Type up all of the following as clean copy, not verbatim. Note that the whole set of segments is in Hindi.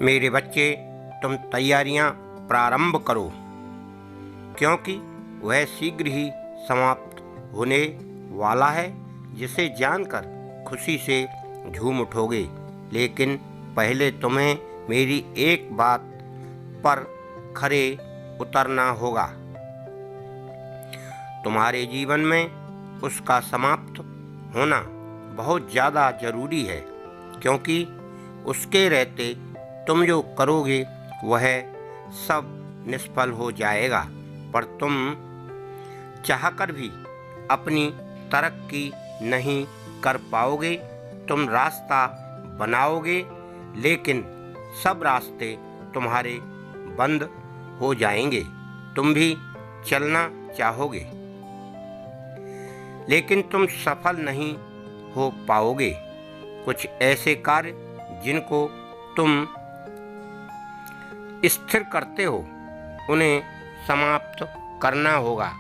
मेरे बच्चे, तुम तैयारियां प्रारंभ करो, क्योंकि वह शीघ्र ही समाप्त होने वाला है, जिसे जानकर खुशी से झूम उठोगे। लेकिन पहले तुम्हें मेरी एक बात पर खरे उतरना होगा। तुम्हारे जीवन में उसका समाप्त होना बहुत ज़्यादा जरूरी है, क्योंकि उसके रहते तुम जो करोगे वह सब निष्फल हो जाएगा। पर तुम चाहकर भी अपनी तरक्की नहीं कर पाओगे। तुम रास्ता बनाओगे, लेकिन सब रास्ते तुम्हारे बंद हो जाएंगे। तुम भी चलना चाहोगे, लेकिन तुम सफल नहीं हो पाओगे। कुछ ऐसे कार्य जिनको तुम स्थिर करते हो, उन्हें समाप्त करना होगा,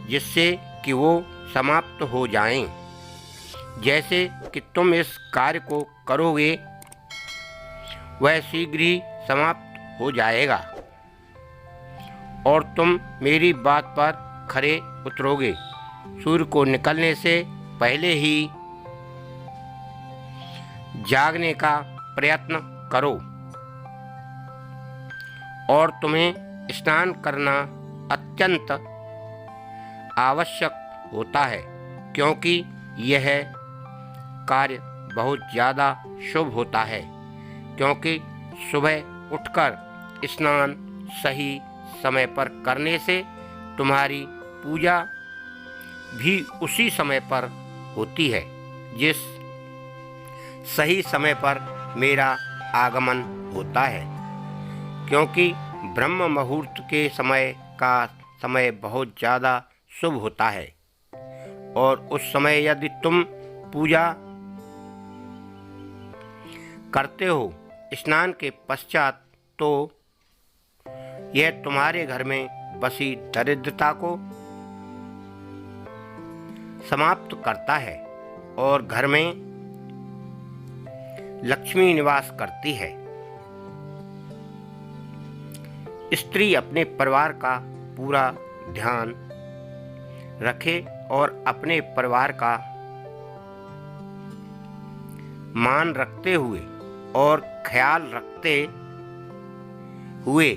जिससे कि वो समाप्त हो जाएं। जैसे कि तुम इस कार्य को करोगे, वह शीघ्र ही समाप्त हो जाएगा और तुम मेरी बात पर खरे उतरोगे। सूर्य को निकलने से पहले ही जागने का प्रयत्न करो और तुम्हें स्नान करना अत्यंत आवश्यक होता है, क्योंकि यह कार्य बहुत ज़्यादा शुभ होता है। क्योंकि सुबह उठकर स्नान सही समय पर करने से तुम्हारी पूजा भी उसी समय पर होती है, जिस सही समय पर मेरा आगमन होता है। क्योंकि ब्रह्म मुहूर्त के समय का समय बहुत ज़्यादा शुभ होता है, और उस समय यदि तुम पूजा करते हो स्नान के पश्चात, तो यह तुम्हारे घर में बसी दरिद्रता को समाप्त करता है और घर में लक्ष्मी निवास करती है। स्त्री अपने परिवार का पूरा ध्यान रखे और अपने परिवार का मान रखते हुए और ख्याल रखते हुए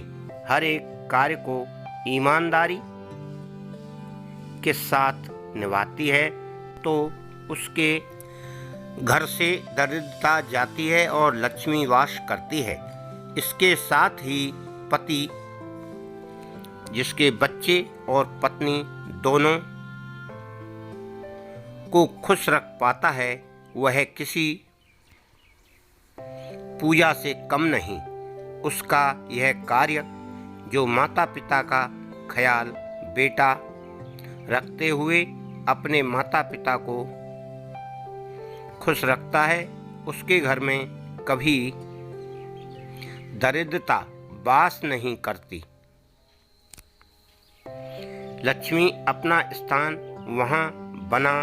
हर एक कार्य को ईमानदारी के साथ निभाती है, तो उसके घर से दरिद्रता जाती है और लक्ष्मी वास करती है। इसके साथ ही पति जिसके बच्चे और पत्नी दोनों को खुश रख पाता है, वह किसी पूजा से कम नहीं। उसका यह कार्य जो माता पिता का ख्याल बेटा रखते हुए अपने माता पिता को खुश रखता है, उसके घर में कभी दरिद्रता वास नहीं करती। लक्ष्मी अपना स्थान वहाँ बना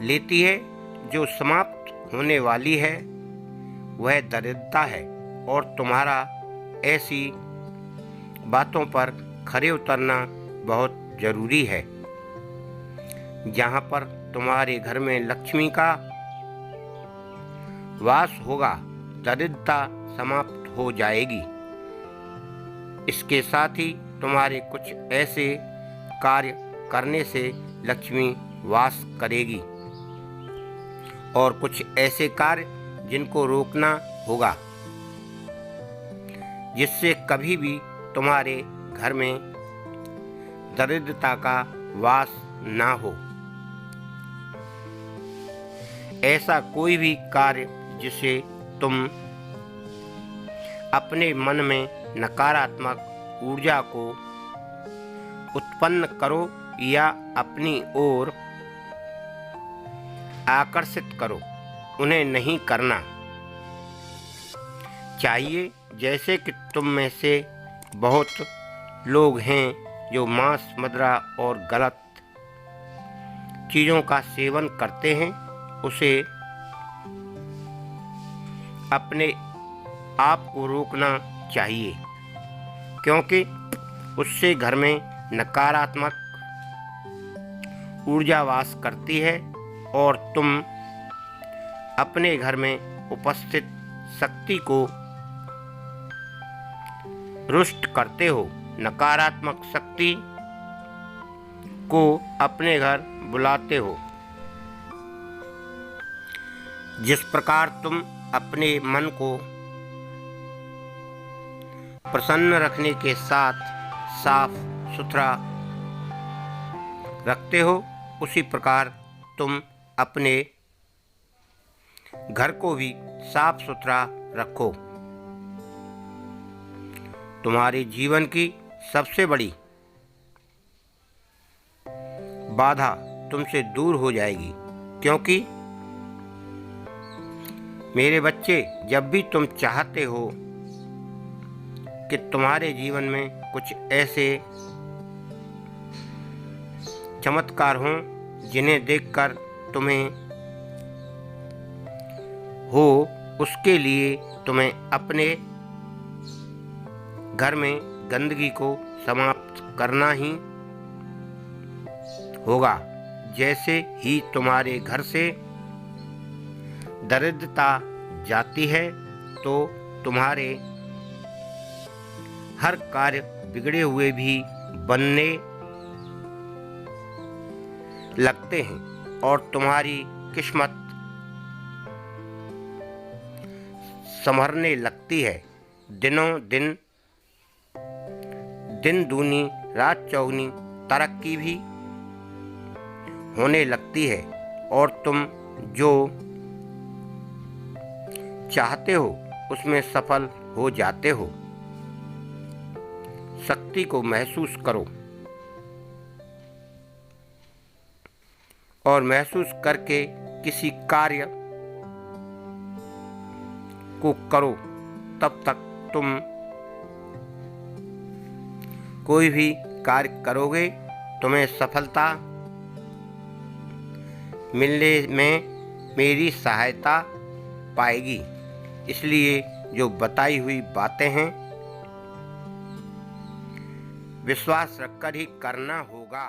लेती है जो समाप्त होने वाली है, वह दरिद्रता है। और तुम्हारा ऐसी बातों पर खरे उतरना बहुत जरूरी है। जहाँ पर तुम्हारे घर में लक्ष्मी का वास होगा, दरिद्रता समाप्त हो जाएगी। इसके साथ ही तुम्हारे कुछ ऐसे कार्य करने से लक्ष्मी वास करेगी, और कुछ ऐसे कार्य जिनको रोकना होगा, जिससे कभी भी तुम्हारे घर में दरिद्रता का वास ना हो। ऐसा कोई भी कार्य जिसे तुम अपने मन में नकारात्मक ऊर्जा को उत्पन्न करो या अपनी ओर आकर्षित करो, उन्हें नहीं करना चाहिए। जैसे कि तुम में से बहुत लोग हैं जो मांस, मदिरा और गलत चीज़ों का सेवन करते हैं, उसे अपने आपको रोकना चाहिए, क्योंकि उससे घर में नकारात्मक ऊर्जा वास करती है और तुम अपने घर में उपस्थित शक्ति को रुष्ट करते हो। नकारात्मक शक्ति को अपने घर बुलाते हो। जिस प्रकार तुम अपने मन को प्रसन्न रखने के साथ साफ सुथरा रखते हो, उसी प्रकार तुम अपने घर को भी साफ सुथरा रखो। तुम्हारे जीवन की सबसे बड़ी बाधा तुमसे दूर हो जाएगी, क्योंकि मेरे बच्चे, जब भी तुम चाहते हो कि तुम्हारे जीवन में कुछ ऐसे चमत्कार हों जिन्हें देखकर तुम्हें हो, उसके लिए तुम्हें अपने घर में गंदगी को समाप्त करना ही होगा। जैसे ही तुम्हारे घर से दरिद्रता जाती है, तो तुम्हारे हर कार्य बिगड़े हुए भी बनने लगते हैं और तुम्हारी किस्मत संवरने लगती है। दिनों दिन दिन दूनी रात चौगुनी तरक्की भी होने लगती है और तुम जो चाहते हो उसमें सफल हो जाते हो। शक्ति को महसूस करो और महसूस करके किसी कार्य को करो। तब तक तुम कोई भी कार्य करोगे, तुम्हें सफलता मिलने में मेरी सहायता पाएगी। इसलिए जो बताई हुई बातें हैं, विश्वास रखकर ही करना होगा।